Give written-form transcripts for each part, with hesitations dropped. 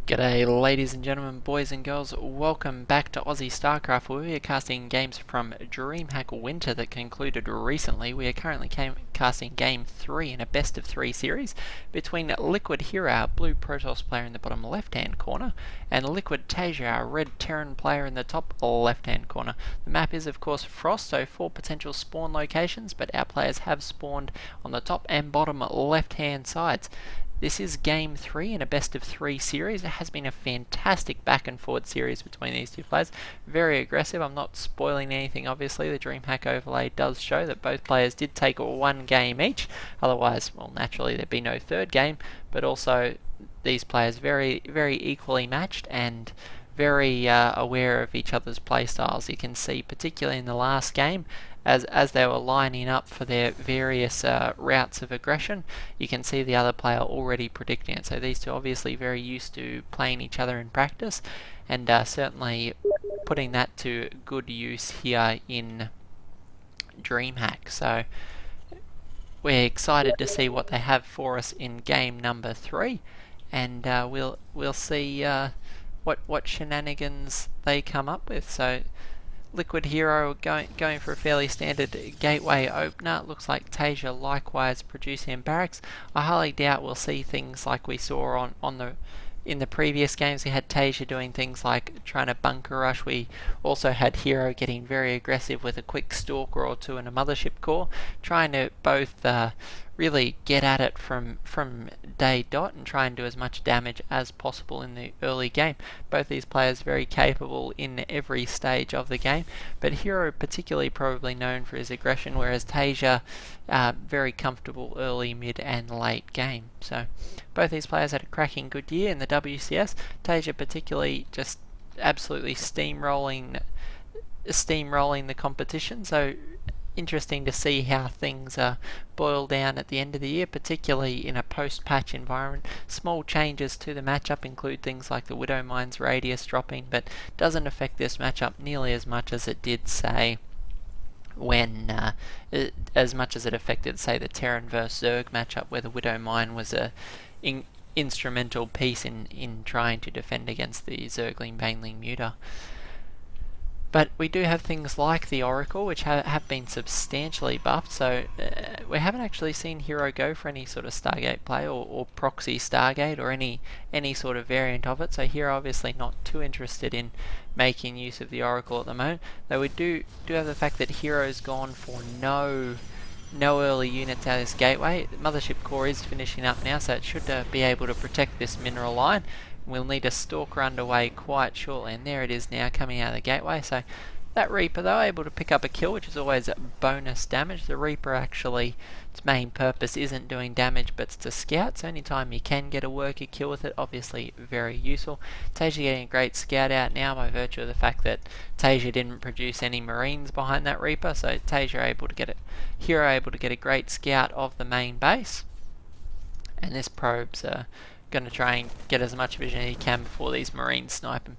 G'day ladies and gentlemen, boys and girls, welcome back to Aussie Starcraft, where we are casting games from Dreamhack Winter that concluded recently. We are currently casting Game 3 in a best of 3 series between Liquid Hero, our blue Protoss player in the bottom left hand corner, and Liquid Tasia, our red Terran player in the top left hand corner. The map is of course Frost, so 4 potential spawn locations, but our players have spawned on the top and bottom left hand sides. This is Game 3 in a best of 3 series. It has been a fantastic back and forward series between these two players. Very aggressive. I'm not spoiling anything, obviously. The Dreamhack overlay does show that both players did take one game each. Otherwise, well, naturally there'd be no third game. But also, these players very equally matched and very aware of each other's playstyles. You can see, particularly in the last game, as they were lining up for their various routes of aggression, you can see the other player already predicting it. So these two obviously very used to playing each other in practice, and certainly putting that to good use here in Dreamhack. So we're excited to see what they have for us in game number 3, and we'll see what shenanigans they come up with. So Liquid Hero going for a fairly standard gateway opener. It looks like Tasia likewise producing barracks. I highly doubt we'll see things like we saw in the previous games. We had Tasia doing things like trying to bunker rush. We also had Hero getting very aggressive with a quick stalker or two and a mothership core, trying to both really get at it from day dot and try and do as much damage as possible in the early game. Both these players very capable in every stage of the game, but Hero particularly probably known for his aggression, whereas Tasia very comfortable early, mid and late game. So both these players had a cracking good year in the WCS. Tasia particularly just absolutely steamrolling the competition. So interesting to see how things boil down at the end of the year, particularly in a post-patch environment. Small changes to the matchup include things like the Widow Mine's radius dropping, but doesn't affect this matchup nearly as much as it did, say, when as much as it affected, say, the Terran vs Zerg matchup, where the Widow Mine was a instrumental piece in trying to defend against the Zergling Baneling Muta. But we do have things like the Oracle, which have been substantially buffed, so we haven't actually seen Hero go for any sort of Stargate play or proxy Stargate or any sort of variant of it, so Hero obviously not too interested in making use of the Oracle at the moment, though we do have the fact that Hero's gone for no early units out of this gateway. The Mothership Core is finishing up now, so it should be able to protect this mineral line. We'll need a stalker underway quite shortly, and there it is now coming out of the gateway. So that Reaper though, able to pick up a kill, which is always bonus damage. The Reaper actually, its main purpose isn't doing damage, but it's to scout, so anytime you can get a worker kill with it, obviously very useful. Tasia getting a great scout out now by virtue of the fact that Tasia didn't produce any Marines behind that Reaper, so Tasia able to get it, Hero able to get a great scout of the main base, and this probe's going to try and get as much vision as he can before these Marines snipe him.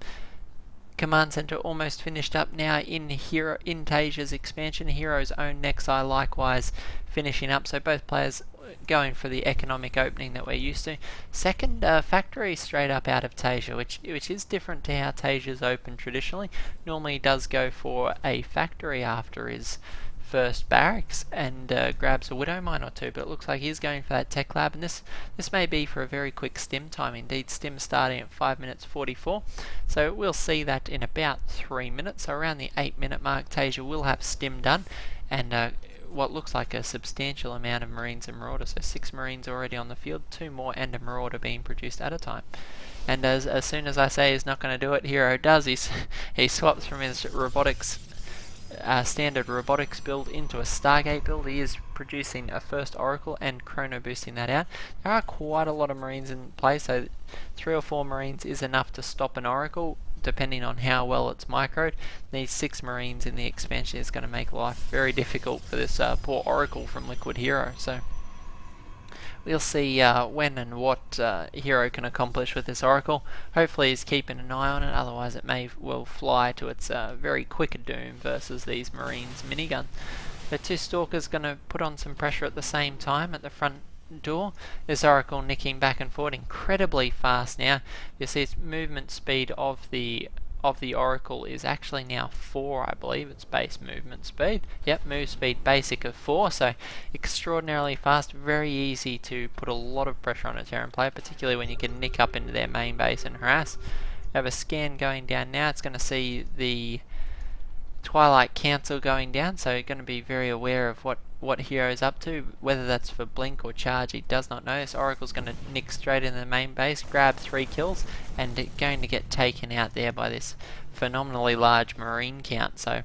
Command Center almost finished up now in Tasia's expansion. Hero's own Nexi likewise finishing up, so both players going for the economic opening that we're used to. Second factory straight up out of Tasia, which is different to how Tasia's open traditionally. Normally does go for a factory after his first barracks and grabs a Widow Mine or two, but it looks like he's going for that tech lab, and this may be for a very quick stim time. Indeed, stim starting at 5 minutes 44, so we'll see that in about 3 minutes, so around the 8-minute mark Tasia will have stim done, and what looks like a substantial amount of Marines and Marauders, so 6 Marines already on the field, 2 more and a Marauder being produced at a time. And as soon as I say he's not going to do it, Hero does. He swaps from his robotics standard robotics build into a Stargate build. He is producing a first Oracle and chrono boosting that out. There are quite a lot of Marines in play, so 3 or 4 Marines is enough to stop an Oracle, depending on how well it's microed. These 6 Marines in the expansion is going to make life very difficult for this poor Oracle from Liquid Hero. So we'll see when and what Hero can accomplish with this Oracle. Hopefully he's keeping an eye on it, otherwise it may well fly to its very quick doom versus these Marines minigun. The 2 Stalkers going to put on some pressure at the same time at the front door. This Oracle nicking back and forth incredibly fast now. You see its movement speed of the Oracle is actually now 4, I believe. It's base movement speed. Yep, move speed basic of 4, so extraordinarily fast, very easy to put a lot of pressure on a Terran player, particularly when you can nick up into their main base and harass. We have a scan going down now. It's going to see the Twilight Council going down, so going to be very aware of what hero is up to, whether that's for blink or charge, he does not know. This Oracle's going to nick straight in the main base, grab 3 kills, and going to get taken out there by this phenomenally large marine count. So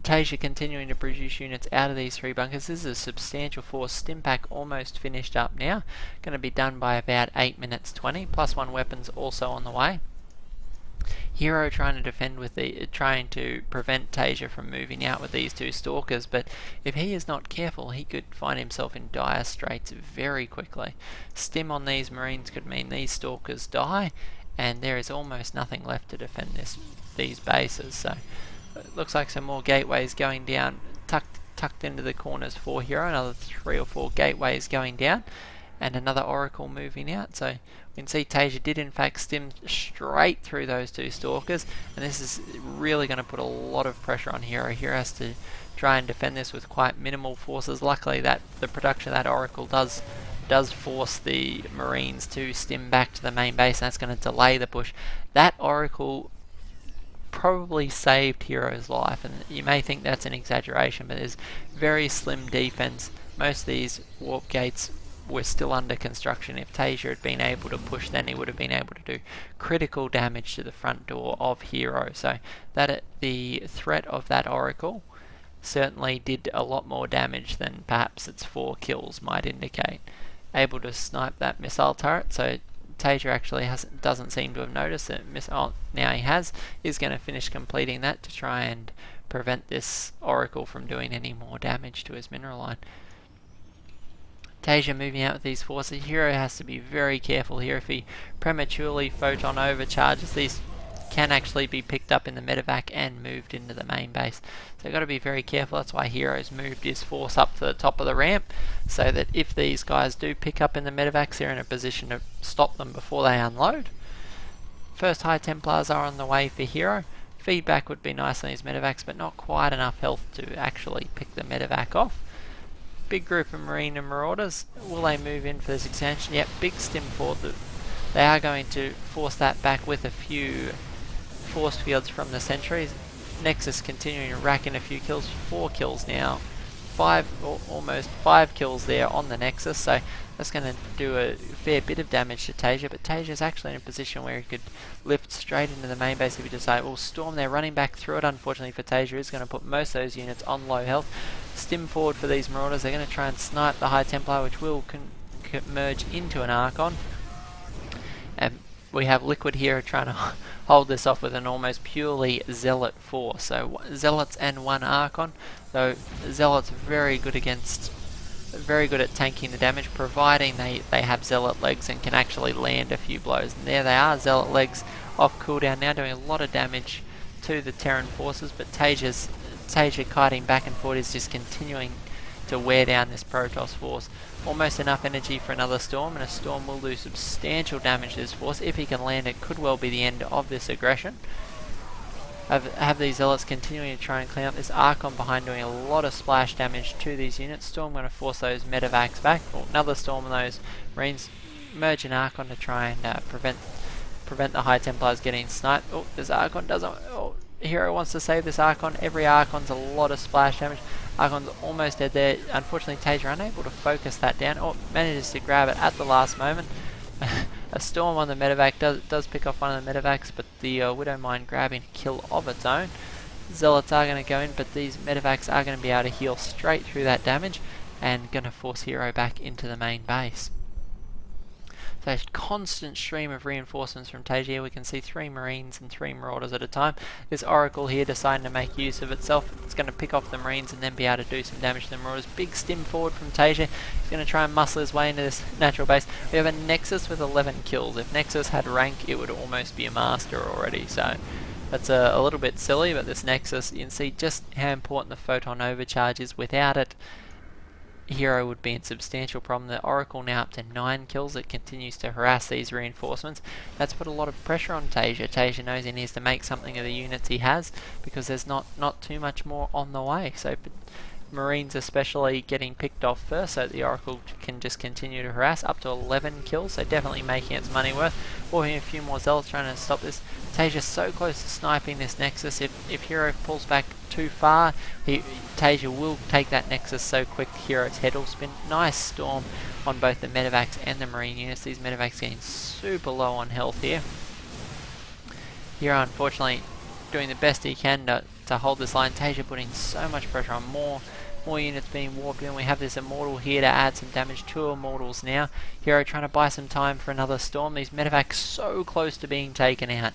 Tasia continuing to produce units out of these 3 bunkers. This is a substantial force. Stim pack almost finished up now, going to be done by about 8 minutes 20, +1 weapons also on the way. Hero trying to defend with trying to prevent Tasia from moving out with these 2 stalkers, but if he is not careful, he could find himself in dire straits very quickly. Stim on these marines could mean these stalkers die, and there is almost nothing left to defend these bases. So it looks like some more gateways going down, tucked into the corners for Hero. Another 3 or 4 gateways going down, and another Oracle moving out. So we can see Tasia did in fact stim straight through those 2 stalkers, and this is really going to put a lot of pressure on Hero. Hero has to try and defend this with quite minimal forces. Luckily that the production of that Oracle does force the Marines to stim back to the main base, and that's going to delay the push. That Oracle probably saved Hero's life, and you may think that's an exaggeration, but there's very slim defense. Most of these warp gates were still under construction. If Tasia had been able to push, then he would have been able to do critical damage to the front door of Hero. So that the threat of that Oracle certainly did a lot more damage than perhaps its 4 kills might indicate. Able to snipe that missile turret, so Tasia actually doesn't seem to have noticed that missile. Now he has. He's going to finish completing that to try and prevent this Oracle from doing any more damage to his mineral line. Tasia moving out with these forces. Hero has to be very careful here. If he prematurely photon overcharges, these can actually be picked up in the medevac and moved into the main base. So you've got to be very careful. That's why Hero's moved his force up to the top of the ramp, so that if these guys do pick up in the medevacs, they're in a position to stop them before they unload. First High Templars are on the way for Hero. Feedback would be nice on these medevacs, but not quite enough health to actually pick the medevac off. Big group of Marine and Marauders. Will they move in for this expansion? Yep, big stim forward. They are going to force that back with a few force fields from the sentries. Nexus continuing to rack in a few kills. 4 kills now. Almost 5 kills there on the Nexus, so that's going to do a fair bit of damage to Tasia, but Tasia is actually in a position where he could lift straight into the main base if he decide. Well, Storm, they're running back through it. Unfortunately for Tasia, is going to put most of those units on low health. Stim forward for these Marauders. They're going to try and snipe the High Templar, which will merge into an Archon. And we have Liquid here trying to hold this off with an almost purely Zealot force. So Zealots and 1 Archon, though Zealots very good at tanking the damage, providing they have Zealot legs and can actually land a few blows. And there they are, Zealot legs off cooldown now, doing a lot of damage to the Terran forces, but Tasia kiting back and forth is just continuing to wear down this Protoss force. Almost enough energy for another Storm, and a Storm will do substantial damage to this force. If he can land, it could well be the end of this aggression. Have these Zealots continuing to try and clean up this Archon behind, doing a lot of splash damage to these units. Storm going to force those medevacs back. Well, another Storm and those Marines merge an Archon to try and prevent the High Templars getting sniped. Oh, this Archon doesn't. Oh, Hero wants to save this Archon. Every Archon's a lot of splash damage. Archon's almost dead there. Unfortunately, Tasia unable to focus that down. Oh, manages to grab it at the last moment. A Storm on the medevac does pick off one of the medevacs, but the Widow Mine grabbing a kill of its own. Zealots are going to go in, but these medevacs are going to be able to heal straight through that damage and going to force Hero back into the main base. So a constant stream of reinforcements from Tasia. We can see 3 Marines and 3 Marauders at a time. This Oracle here deciding to make use of itself. It's going to pick off the Marines and then be able to do some damage to the Marauders. Big stim forward from Tasia. He's going to try and muscle his way into this natural base. We have a Nexus with 11 kills. If Nexus had rank, it would almost be a master already. So that's a little bit silly, but this Nexus, you can see just how important the photon overcharge is. Without it, Hero would be in substantial problem. The Oracle now up to 9 kills. It continues to harass these reinforcements. That's put a lot of pressure on Tasia. Tasia knows he needs to make something of the units he has because there's not too much more on the way. So Marines especially getting picked off first, so the Oracle can just continue to harass. Up to 11 kills, so definitely making its money worth. Or a few more Zealots trying to stop this. Tasia so close to sniping this Nexus. If Hero pulls back too far, Tasia will take that Nexus so quick. Hero's head will spin. Nice storm on both the Medivacs and the Marine units. These Medivacs getting super low on health here. Hero unfortunately doing the best he can to hold this line. Tasia putting so much pressure on more units being warped in. We have this Immortal here to add some damage. 2 Immortals now. Hero trying to buy some time for another storm. These Medivacs so close to being taken out.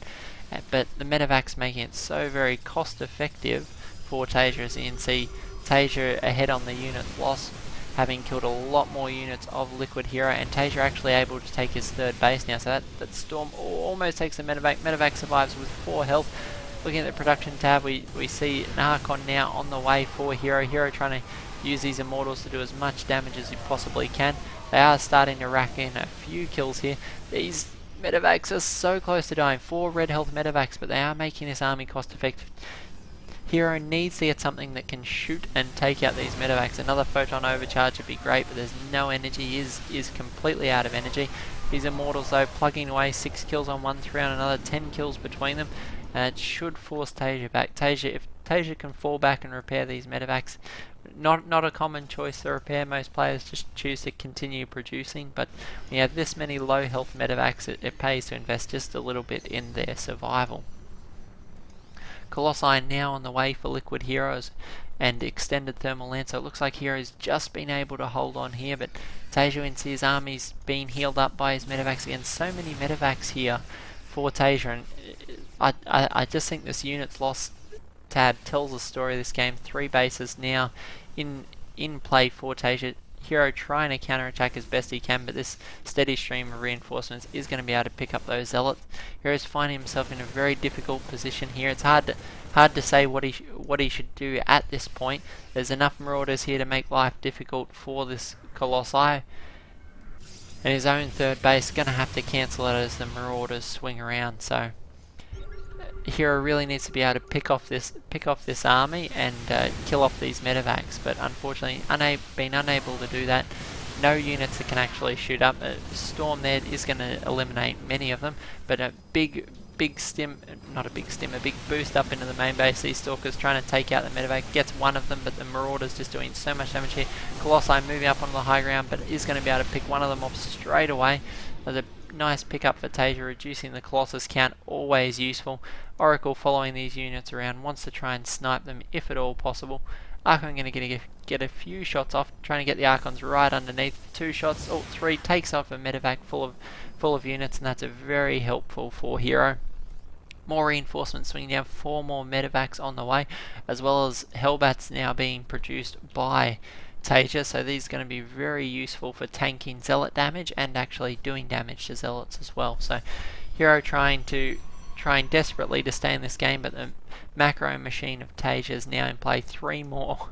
But the Medivacs making it so very cost effective for Tasia. As you can see, Tasia ahead on the unit loss, having killed a lot more units of Liquid Hero, and Tasia actually able to take his 3rd base now. So that storm almost takes the Medivac. Medivac survives with 4 health. Looking at the production tab, we see an Archon now on the way for Hero. Hero trying to use these Immortals to do as much damage as he possibly can. They are starting to rack in a few kills here. These Medivacs are so close to dying. 4 red health Medivacs, but they are making this army cost effective. Hero needs to get something that can shoot and take out these Medivacs. Another Photon Overcharge would be great, but there's no energy. He is completely out of energy. These Immortals though plugging away. 6 kills on one, 3 on another, 10 kills between them. It should force Tasia back. If Tasia can fall back and repair these Medivacs, not a common choice to repair. Most players just choose to continue producing, but when you have this many low health Medivacs, it pays to invest just a little bit in their survival. Colossi now on the way for Liquid Heroes and extended thermal lance, so it looks like Hero's just been able to hold on here, but Tasia and his army's been healed up by his Medivacs again. So many Medivacs here for Tasia, and I just think this unit's loss tab tells the story of this game. 3 bases now in play for Tasia. Hero trying to counterattack as best he can, but this steady stream of reinforcements is going to be able to pick up those Zealots. Hero's finding himself in a very difficult position here. It's hard to say what he should do at this point. There's enough Marauders here to make life difficult for this Colossi. And his own 3rd base going to have to cancel it as the Marauders swing around. So Hero really needs to be able to pick off this army and kill off these Medivacs, but unfortunately been unable to do that. No units that can actually shoot up. A storm there is going to eliminate many of them, but a big boost up into the main base. These Stalkers trying to take out the Medivac, gets one of them, but the Marauders just doing so much damage here. Colossi moving up onto the high ground, but is going to be able to pick one of them off straight away. There's a nice pickup for Tasia, reducing the Colossus count, always useful. Oracle following these units around, wants to try and snipe them if at all possible. Archon going to get a few shots off, trying to get the Archons right underneath. 2 shots, 3, takes off a Medivac full of units, and that's a very helpful for Hero. More reinforcements swinging down, 4 more Medivacs on the way, as well as Hellbats now being produced by Tasia, so these are going to be very useful for tanking Zealot damage and actually doing damage to Zealots as well. So Hero trying desperately to stay in this game, but the macro machine of Tasia is now in play. 3 more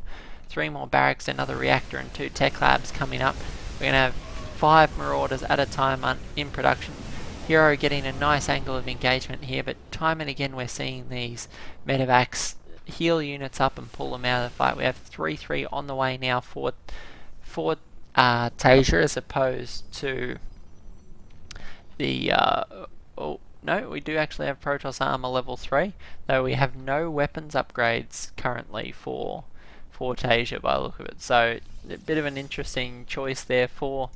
barracks, another reactor, and 2 tech labs coming up. We're going to have 5 Marauders at a time in production. Hero getting a nice angle of engagement here, but time and again we're seeing these Medivacs heal units up and pull them out of the fight. We have 3-3 on the way now for Tasia, as opposed to the no, we do actually have Protoss armor level 3, though we have no weapons upgrades currently for Tasia by the look of it. So a bit of an interesting choice there for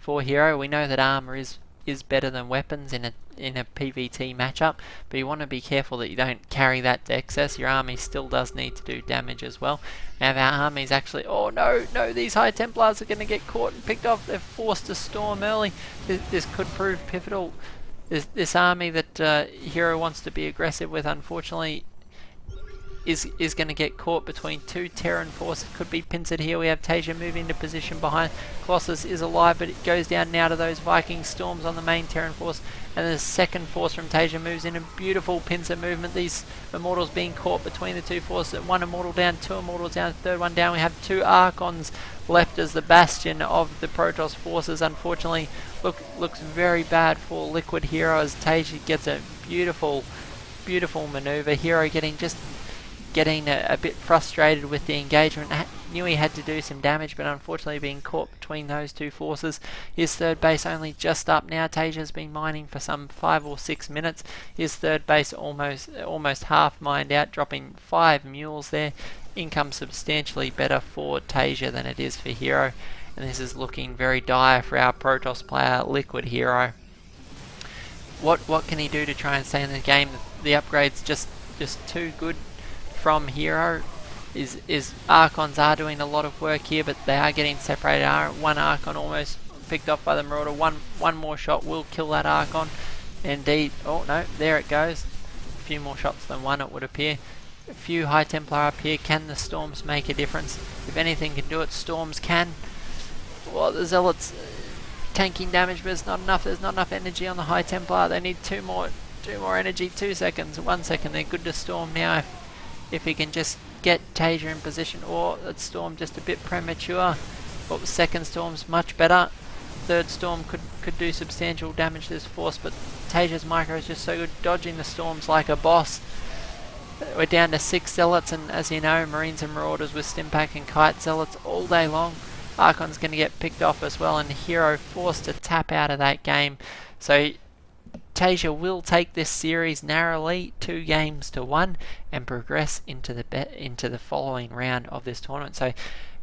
Hero. We know that armor is better than weapons in a PvT matchup, but you want to be careful that you don't carry that to excess. Your army still does need to do damage as well. Now our army's actually, oh no, these High Templars are going to get caught and picked off. They're forced to storm early. This could prove pivotal. This army that Hero wants to be aggressive with, unfortunately, is going to get caught between two Terran forces. Could be pincered here. We have Tasia moving into position behind. Colossus is alive, but it goes down now to those Viking storms on the main Terran force. And the second force from Tasia moves in a beautiful pincer movement. These Immortals being caught between the two forces. One Immortal down, two Immortals down, third one down. We have two Archons left as the bastion of the Protoss forces. Unfortunately, looks very bad for Liquid Hero as Tasia gets a beautiful maneuver. Hero getting a bit frustrated with the engagement. Knew he had to do some damage, but unfortunately being caught between those two forces. His third base only just up now. Tasia's been mining for some 5 or 6 minutes. His third base almost half mined out, dropping 5 mules there. Income substantially better for Tasia than it is for Hero, and this is looking very dire for our Protoss player, Liquid Hero. What can he do to try and stay in the game? The upgrade's just too good from Hero. Is Archons are doing a lot of work here, but they are getting separated. One Archon almost picked off by the Marauder. One more shot will kill that Archon. Indeed. Oh no, there it goes. A few more shots than one, it would appear. A few High Templar up here. Can the Storms make a difference? If anything can do it, Storms can. Well, the Zealots tanking damage, but it's not enough. There's not enough energy on the High Templar. They need two more energy. 2 seconds, 1 second. They're good to Storm now if he can just get Tasia in position. Or that Storm just a bit premature. But the second Storm's much better. Third Storm could do substantial damage to this force, but Tasia's micro is just so good, dodging the Storms like a boss. We're down to 6 Zealots, and as you know, Marines and Marauders with Stimpak and Kite Zealots all day long. Archon's going to get picked off as well, and Hero forced to tap out of that game. So Tasia will take this series narrowly, 2 games to 1, and progress into the following round of this tournament. So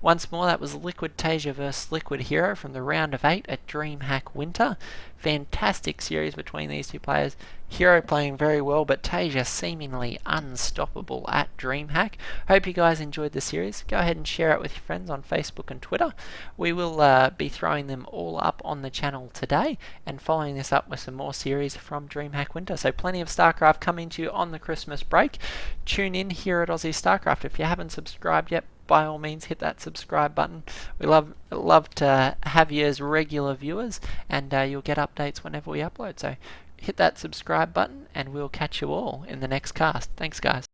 once more, that was Liquid Tasia versus Liquid Hero from the round of 8 at Dreamhack Winter. Fantastic series between these two players. Hero playing very well, but Tasia seemingly unstoppable at Dreamhack. Hope you guys enjoyed the series. Go ahead and share it with your friends on Facebook and Twitter. We will be throwing them all up on the channel today and following this up with some more series from Dreamhack Winter. So plenty of StarCraft coming to you on the Christmas break. Tune in here at Aussie StarCraft. If you haven't subscribed yet, by all means hit that subscribe button. We love to have you as regular viewers, and you'll get updates whenever we upload. So hit that subscribe button, and we'll catch you all in the next cast. Thanks guys.